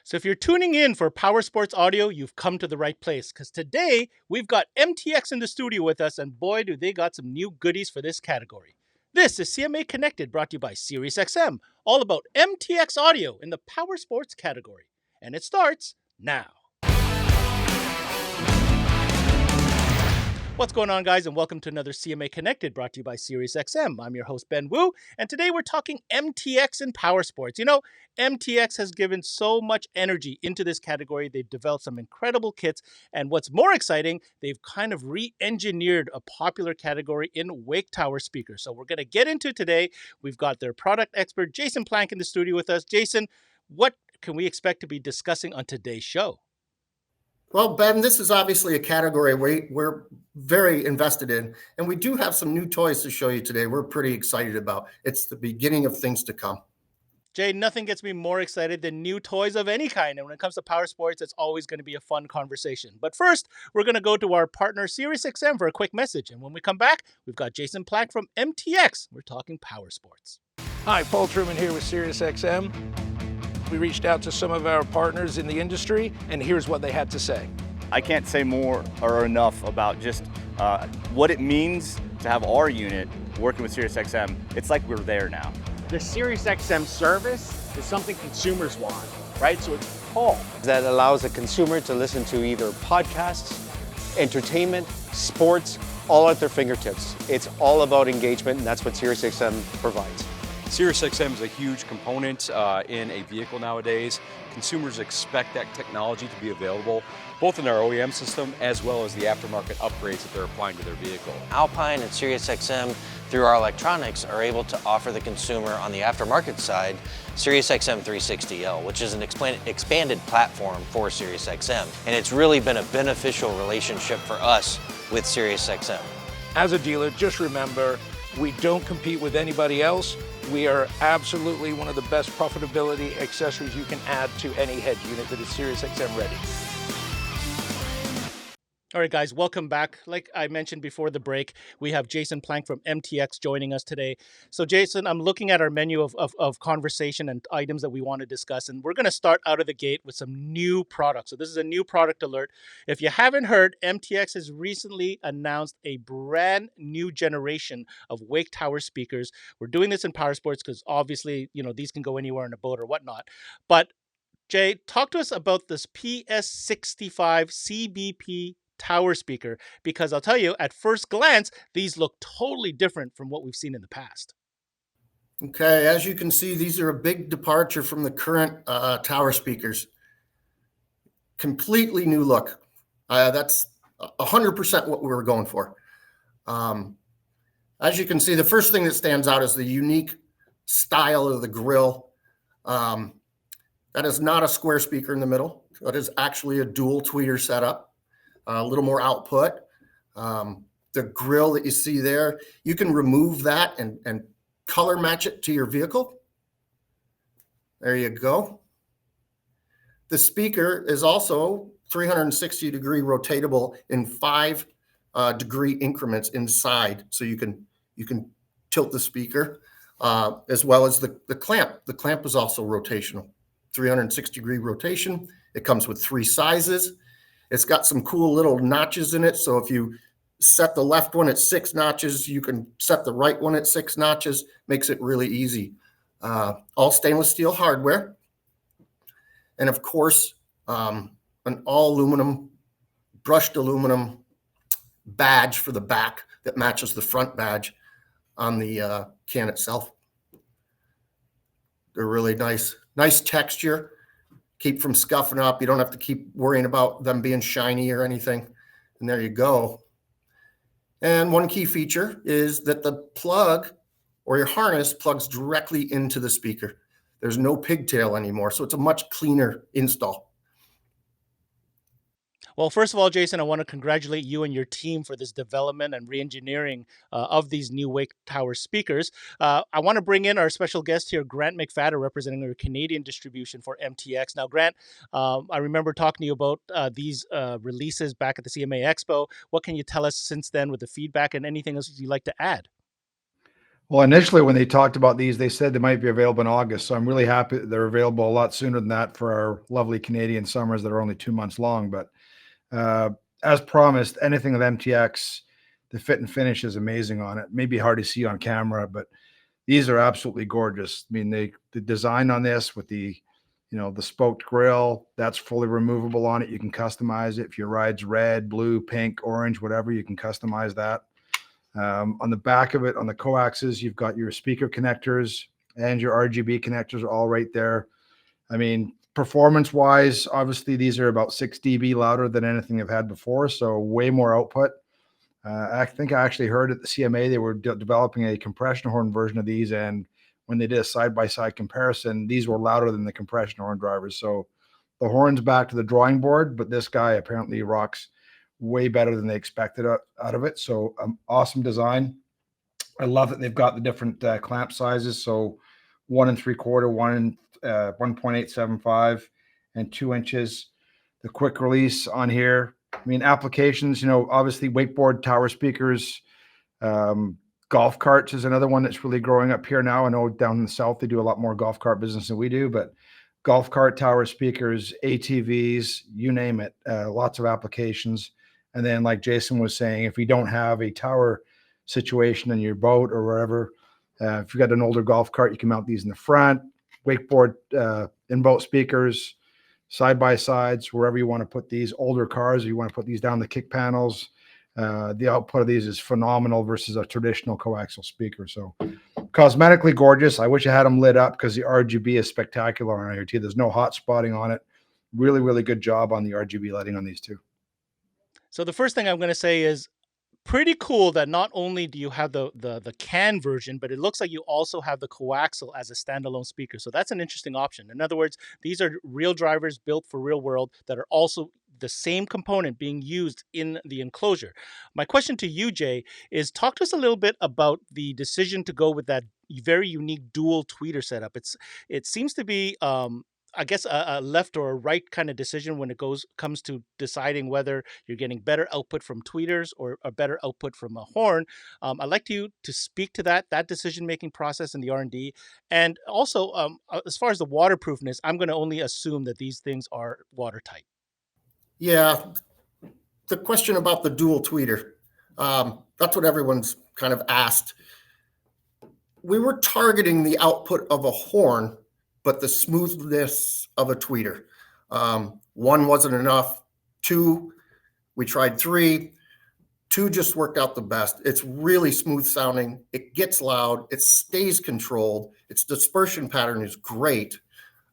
So if you're tuning in for Powersports Audio, you've come to the right place because today we've got MTX in the studio with us, and boy, do they got some new goodies for this category. This is CMA Connected, brought to you by SiriusXM, all about MTX audio in the Powersports category. And it starts now. What's going on, guys, and welcome to another CMA Connected, brought to you by SiriusXM. I'm your host, Ben Wu, and today we're talking MTX and Powersports. You know, MTX has given so much energy into this category. They've developed some incredible kits, and what's more exciting, they've kind of re-engineered a popular category in wake tower speakers. So we're going to get into today. We've got their product expert, Jason Planck, in the studio with us. Jason, what can we expect to be discussing on today's show? Well, Ben, this is obviously a category we're very invested in, and we do have some new toys to show you today. We're pretty excited about. It's the beginning of things to come. Jay, nothing gets me more excited than new toys of any kind. And when it comes to Powersports, it's always going to be a fun conversation. But first, we're going to go to our partner, SiriusXM, for a quick message. And when we come back, we've got Jason Planck from MTX. We're talking Powersports. Hi, Paul Truman here with SiriusXM. We reached out to some of our partners in the industry, and here's what they had to say. I can't say more or enough about just what it means to have our unit working with SiriusXM. It's like we're there now. The SiriusXM service is something consumers want, right? So it's Paul. That allows a consumer to listen to either podcasts, entertainment, sports, all at their fingertips. It's all about engagement, and that's what SiriusXM provides. SiriusXM is a huge component in a vehicle nowadays. Consumers expect that technology to be available both in our OEM system as well as the aftermarket upgrades that they're applying to their vehicle. Alpine and SiriusXM, through our electronics, are able to offer the consumer on the aftermarket side SiriusXM 360L, which is an expanded platform for SiriusXM. And it's really been a beneficial relationship for us with SiriusXM. As a dealer, just remember, we don't compete with anybody else. We are absolutely one of the best profitability accessories you can add to any head unit that is SiriusXM ready. All right, guys, welcome back. Like I mentioned before the break, we have Jason Planck from MTX joining us today. So, Jason, I'm looking at our menu of conversation and items that we want to discuss, and we're going to start out of the gate with some new products. So this is a new product alert. If you haven't heard, MTX has recently announced a brand new generation of wake tower speakers. We're doing this in Powersports because obviously, you know, these can go anywhere in a boat or whatnot. But, Jay, talk to us about this PS65 CBP tower speaker, because I'll tell you, at first glance, these look totally different from what we've seen in the past. Okay, as you can see, these are a big departure from the current tower speakers. Completely new look. That's 100% what we were going for. As you can see, the first thing that stands out is the unique style of the grille. That is not a square speaker in the middle. That is actually a dual tweeter setup. A little more output. The grill that you see there, you can remove that and color match it to your vehicle. There you go. The speaker is also 360 degree rotatable in 5 degree increments inside. So you can tilt the speaker as well as the clamp. The clamp is also rotational, 360 degree rotation. It comes with 3 sizes. It's got some cool little notches in it. So if you set the left one at 6 notches, you can set the right one at 6 notches. Makes it really easy. All stainless steel hardware. And of course, an all aluminum, brushed aluminum badge for the back that matches the front badge on the can itself. They're really nice texture. Keep from scuffing up. You don't have to keep worrying about them being shiny or anything. And there you go. And one key feature is that the plug or your harness plugs directly into the speaker. There's no pigtail anymore, so it's a much cleaner install. Well, first of all, Jason, I want to congratulate you and your team for this development and re-engineering of these new wake tower speakers. I want to bring in our special guest here, Grant McFadden, representing our Canadian distribution for MTX. Now, Grant, I remember talking to you about these releases back at the CMA Expo. What can you tell us since then with the feedback and anything else you'd like to add? Well, initially when they talked about these, they said they might be available in August. So I'm really happy that they're available a lot sooner than that for our lovely Canadian summers that are only 2 months long. But uh, as promised, anything with MTX, the fit and finish is amazing on it. Maybe hard to see on camera, but these are absolutely gorgeous. I mean, the design on this with the spoked grill, that's fully removable on it. You can customize it. If your ride's red, blue, pink, orange, whatever, you can customize that. On the back of it, on the coaxes, you've got your speaker connectors and your RGB connectors are all right there. I mean, performance wise, obviously these are about 6 dB louder than anything I've had before. So way more output. I think I actually heard at the CMA, they were developing a compression horn version of these. And when they did a side-by-side comparison, these were louder than the compression horn drivers. So the horn's back to the drawing board, but this guy apparently rocks way better than they expected out of it. So awesome design. I love that they've got the different clamp sizes. So 1 3/4, 1.875, and 2 inches. The quick release on here. I mean, applications, obviously wakeboard tower speakers, golf carts is another one that's really growing up here now. I know down in the South, they do a lot more golf cart business than we do, but golf cart tower speakers, ATVs, you name it, lots of applications. And then like Jason was saying, if you don't have a tower situation in your boat or wherever, if you've got an older golf cart, you can mount these in the front, wakeboard in-boat speakers, side-by-sides, wherever you want to put these. Older cars, you want to put these down the kick panels. The output of these is phenomenal versus a traditional coaxial speaker. So cosmetically gorgeous. I wish I had them lit up because the RGB is spectacular on here too. There's no hot spotting on it. Really, really good job on the RGB lighting on these two. So the first thing I'm going to say is pretty cool that not only do you have the CAN version, but it looks like you also have the coaxial as a standalone speaker. So that's an interesting option. In other words, these are real drivers built for real world that are also the same component being used in the enclosure. My question to you, Jay, is talk to us a little bit about the decision to go with that very unique dual tweeter setup. It seems to be I guess a left or a right kind of decision when it comes to deciding whether you're getting better output from tweeters or a better output from a horn. I'd like you to speak to that decision making process in the R&D, and also as far as the waterproofness, I'm going to only assume that these things are watertight. Yeah, the question about the dual tweeter, that's what everyone's kind of asked. We were targeting the output of a horn, but the smoothness of a tweeter. One wasn't enough. 2, we tried 3. 2 just worked out the best. It's really smooth sounding. It gets loud. It stays controlled. Its dispersion pattern is great.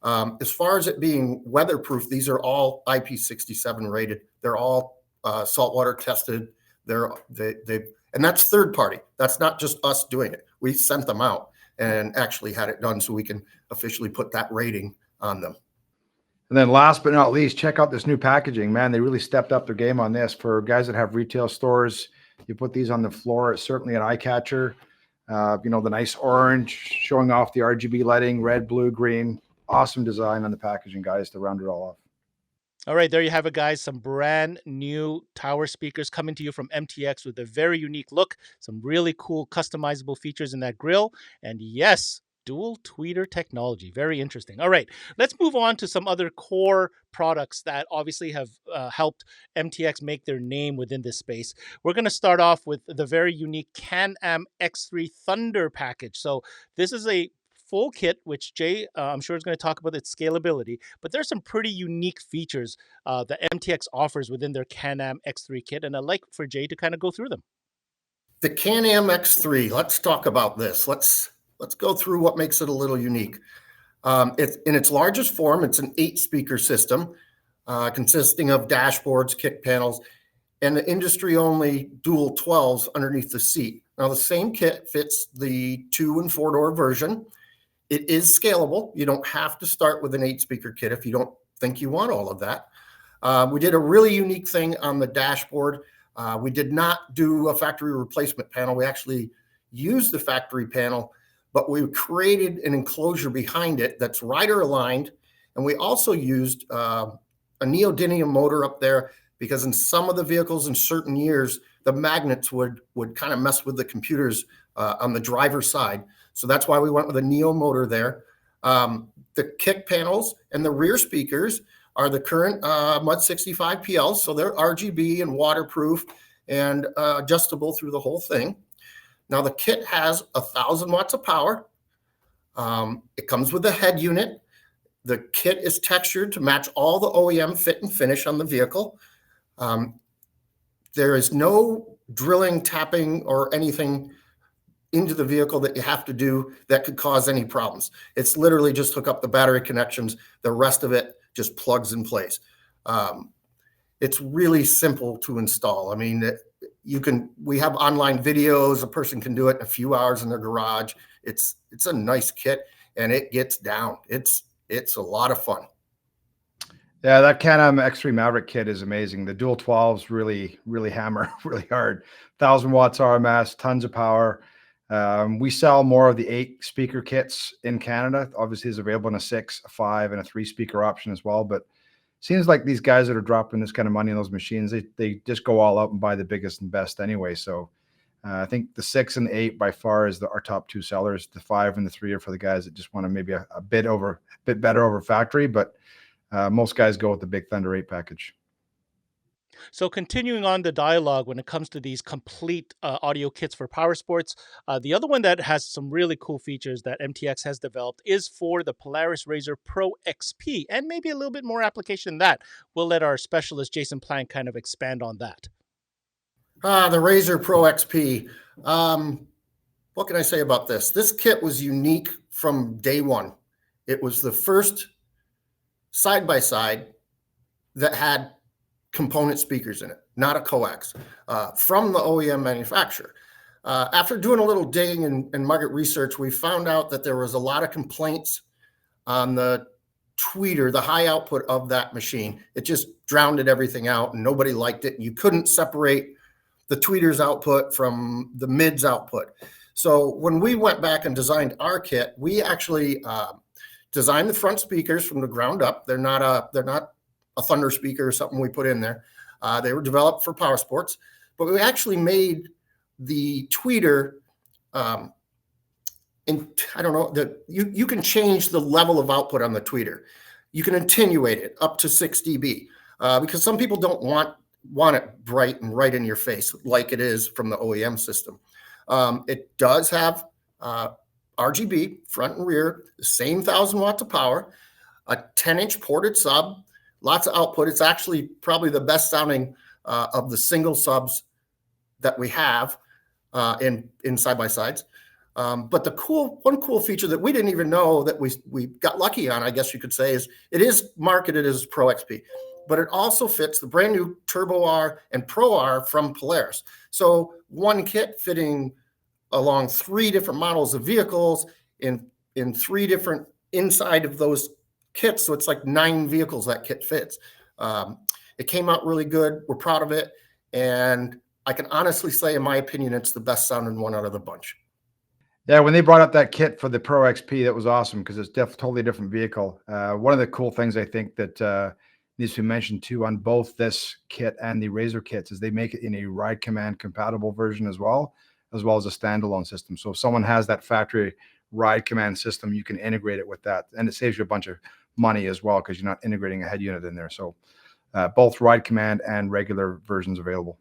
As far as it being weatherproof, these are all IP67 rated. They're all saltwater tested. And that's third party. That's not just us doing it. We sent them out and actually had it done so we can officially put that rating on them. And then last but not least, check out this new packaging. Man, they really stepped up their game on this. For guys that have retail stores, you put these on the floor. It's certainly an eye catcher. The nice orange showing off the RGB lighting, red, blue, green. Awesome design on the packaging, guys, to round it all off. All right, there you have it, guys. Some brand new tower speakers coming to you from MTX with a very unique look, some really cool customizable features in that grill, and yes, dual tweeter technology. Very interesting. All right, let's move on to some other core products that obviously have helped MTX make their name within this space. We're going to start off with the very unique Can-Am X3 Thunder package. So this is a full kit, which Jay, I'm sure is going to talk about its scalability, but there's some pretty unique features that MTX offers within their Can-Am X3 kit, and I'd like for Jay to kind of go through them. The Can-Am X3, let's talk about this. Let's go through what makes it a little unique. It's in its largest form, it's an 8-speaker system consisting of dashboards, kick panels, and the industry-only dual 12s underneath the seat. Now, the same kit fits the 2- and 4-door version. It is scalable. You don't have to start with an 8-speaker kit if you don't think you want all of that. We did a really unique thing on the dashboard. We did not do a factory replacement panel. We actually used the factory panel, but we created an enclosure behind it that's rider aligned. And we also used a neodymium motor up there because in some of the vehicles in certain years, the magnets would kind of mess with the computer's on the driver's side. So that's why we went with a Neo motor there. The kick panels and the rear speakers are the current Mud 65 PLs. So they're RGB and waterproof and adjustable through the whole thing. Now the kit has 1,000 watts of power. It comes with a head unit. The kit is textured to match all the OEM fit and finish on the vehicle. There is no drilling, tapping, or anything into the vehicle that you have to do that could cause any problems. It's literally just hook up the battery connections. The rest of it just plugs in place. It's really simple to install. I mean, we have online videos. A person can do it in a few hours in their garage. It's a nice kit, and it gets down. It's a lot of fun. Yeah, that Can-Am X3 Maverick kit is amazing. The dual 12s really hammer really hard. 1,000 watts RMS, tons of power. We sell more of the 8 speaker kits in Canada. Obviously, it's available in a 6, a 5, and a 3 speaker option as well. But seems like these guys that are dropping this kind of money in those machines, they just go all out and buy the biggest and best anyway. So I think the 6 and the 8 by far is our top 2 sellers. The 5 and the 3 are for the guys that just want to maybe a bit better over factory. But most guys go with the Big Thunder 8 package. So continuing on the dialogue when it comes to these complete audio kits for Powersports, the other one that has some really cool features that MTX has developed is for the Polaris RZR Pro XP, and maybe a little bit more application than that. We'll let our specialist Jason Planck kind of expand on that. The RZR Pro XP. What can I say about this? This kit was unique from day one. It was the first side-by-side that had component speakers in it, not a coax, from the OEM manufacturer. After doing a little digging and market research, we found out that there was a lot of complaints on the tweeter, the high output of that machine. It just drowned everything out, and nobody liked it. You couldn't separate the tweeter's output from the mid's output. So when we went back and designed our kit, we actually designed the front speakers from the ground up. They're not a Thunder speaker or something we put in there. They were developed for Powersports, but we actually made the tweeter. I don't know, you can change the level of output on the tweeter. You can attenuate it up to 6 dB because some people don't want it bright and right in your face like it is from the OEM system. It does have RGB front and rear, the same 1,000 watts of power, a 10-inch ported sub, lots of output. It's actually probably the best sounding of the single subs that we have in side-by-sides. But one cool feature that we didn't even know that we got lucky on, I guess you could say, is it is marketed as Pro XP, but it also fits the brand new Turbo R and Pro R from Polaris. So one kit fitting along 3 different models of vehicles in 3 different inside of those kits. So it's like 9 vehicles that kit fits. It came out really good. We're proud of it. And I can honestly say, in my opinion, it's the best sounding one out of the bunch. Yeah, when they brought up that kit for the Pro XP, that was awesome because it's totally different vehicle. One of the cool things I think that needs to be mentioned too on both this kit and the RZR kits is they make it in a Ride Command compatible version as well as a standalone system. So if someone has that factory Ride Command system, you can integrate it with that, and it saves you a bunch of money as well because you're not integrating a head unit in there. So both Ride Command and regular versions available.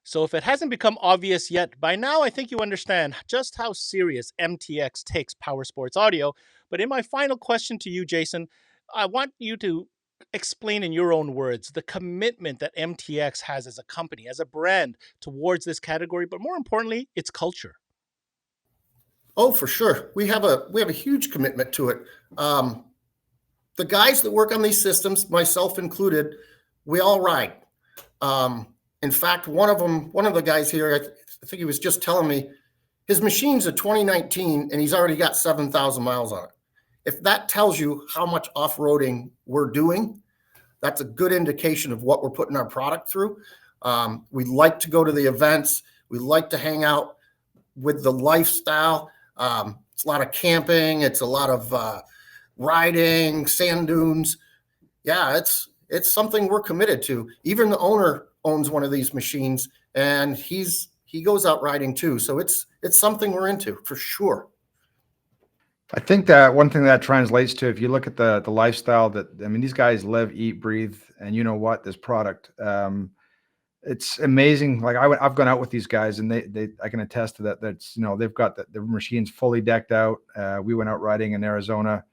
So if it hasn't become obvious yet, by now I think you understand just how serious MTX takes Powersports audio. But in my final question to you, Jason, I want you to explain in your own words the commitment that MTX has as a company, as a brand towards this category, but more importantly, its culture. Oh, for sure. We have a huge commitment to it. The guys that work on these systems, myself included, we all ride. In fact, one of the guys here, I think he was just telling me, his machine's a 2019 and he's already got 7,000 miles on it. If that tells you how much off-roading we're doing, that's a good indication of what we're putting our product through. We like to go to the events. We like to hang out with the lifestyle. It's a lot of camping. It's a lot of riding, sand dunes. Yeah, it's something we're committed to. Even the owner owns one of these machines, and he's he goes out riding too. So it's something we're into for sure. I think that one thing that translates to, if you look at the lifestyle that, I mean, these guys live, eat, breathe, and you know what, this product, it's amazing. Like I've gone out with these guys, and I can attest to that. That's, you know, they've got the machines fully decked out. We went out riding in Arizona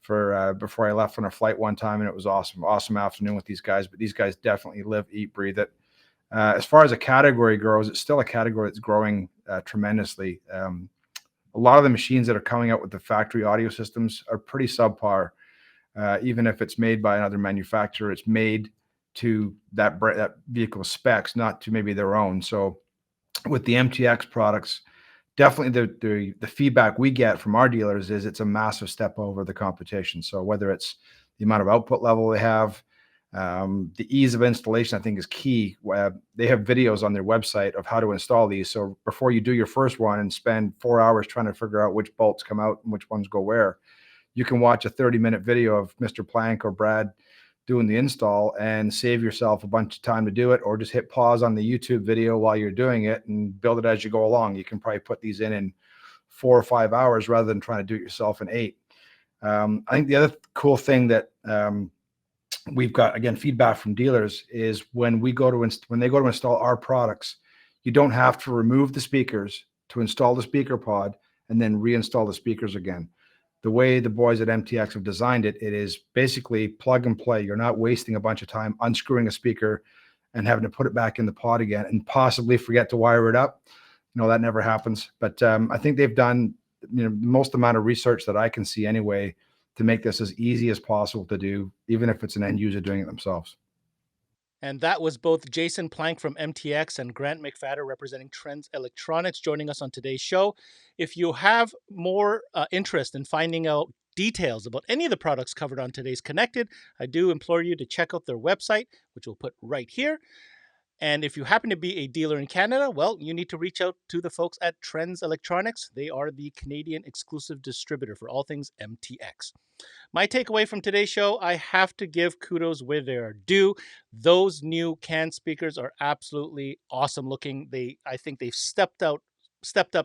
for before I left on a flight one time, and it was awesome afternoon with these guys. But these guys definitely live, eat, breathe it. As far as a category grows, it's still a category that's growing tremendously. A lot of the machines that are coming out with the factory audio systems are pretty subpar. Even if it's made by another manufacturer, it's made to that vehicle specs, not to maybe their own. So with the MTX products, definitely the feedback we get from our dealers is it's a massive step over the competition. So whether it's the amount of output level they have, the ease of installation, I think, is key. They have videos on their website of how to install these. So before you do your first one and spend 4 hours trying to figure out which bolts come out and which ones go where, you can watch a 30-minute video of Mr. Planck or Brad doing the install and save yourself a bunch of time to do it, or just hit pause on the YouTube video while you're doing it and build it as you go along. You can probably put these in 4 or 5 hours rather than trying to do it yourself in 8. I think the other cool thing that we've got, again, feedback from dealers is when they go to install our products, you don't have to remove the speakers to install the speaker pod and then reinstall the speakers again. The way the boys at MTX have designed it, it is basically plug and play. You're not wasting a bunch of time unscrewing a speaker and having to put it back in the pod again and possibly forget to wire it up. You know, that never happens. But I think they've done, you know, the most amount of research that I can see anyway to make this as easy as possible to do, even if it's an end user doing it themselves. And that was both Jason Planck from MTX and Grant McFadder representing Trends Electronics joining us on today's show. If you have more interest in finding out details about any of the products covered on today's Connected, I do implore you to check out their website, which we'll put right here. And if you happen to be a dealer in Canada, well, you need to reach out to the folks at Trends Electronics. They are the Canadian exclusive distributor for all things MTX. My takeaway from today's show, I have to give kudos where they are due. Those new CAN speakers are absolutely awesome looking. I think they've stepped up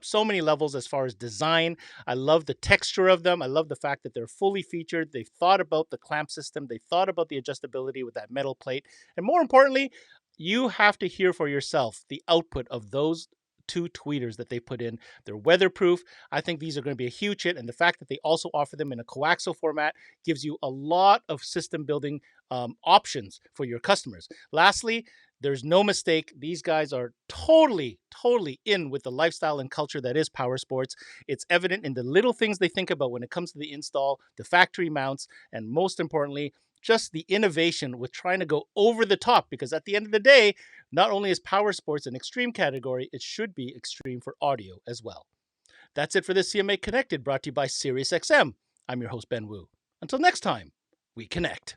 so many levels as far as design. I love the texture of them. I love the fact that they're fully featured. They've thought about the clamp system. They thought about the adjustability with that metal plate. And more importantly, you have to hear for yourself the output of those 2 tweeters that they put in. They're weatherproof. I think these are going to be a huge hit. And the fact that they also offer them in a coaxial format gives you a lot of system building options for your customers. Lastly, there's no mistake. These guys are totally in with the lifestyle and culture that is Powersports. It's evident in the little things they think about when it comes to the install, the factory mounts, and most importantly, just the innovation with trying to go over the top, because at the end of the day, not only is Powersports an extreme category, it should be extreme for audio as well. That's it for this CMA Connected, brought to you by SiriusXM. I'm your host, Ben Wu. Until next time, we connect.